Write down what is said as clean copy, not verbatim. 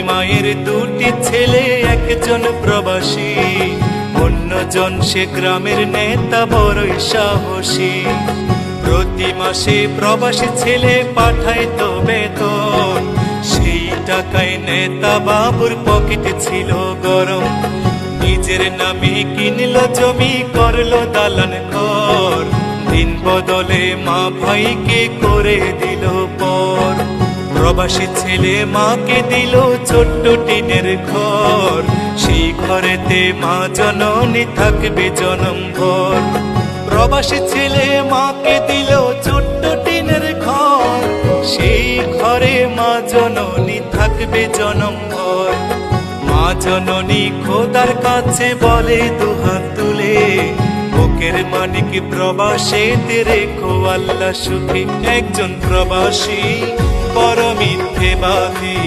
মায়ের দুটি ছেলে, একজন প্রবাসী, অন্যজন সে গ্রামের নেতা বড়ই সাহসী। প্রতি মাসে প্রবাসী ছেলে পাঠায় তো বেতন, সেই টাকায় নেতা বাবুর পকেটে ছিল গরম। নিজের নামে কিনলো জমি, করলো দালান ঘর, দিন বদলে মা ভাইকে করে দিল পর। প্রবাসী ছেলে মাকে দিল ছোট্ট টিনের ঘর, সেই ঘরেতে মা জননী থাকবে জনম ভর। প্রবাসী ছেলে মাকে দিল ছোট্ট টিনের ঘর, সেই ঘরে মা জননী থাকবে জনম ভর। মা জননী খোদার কাছে বলে দুহাত তুলে, বুকের মানিক প্রবাসেতে রেখো আল্লাহ সুখে। একজন প্রবাসী বড় মিথ্যেবাদী,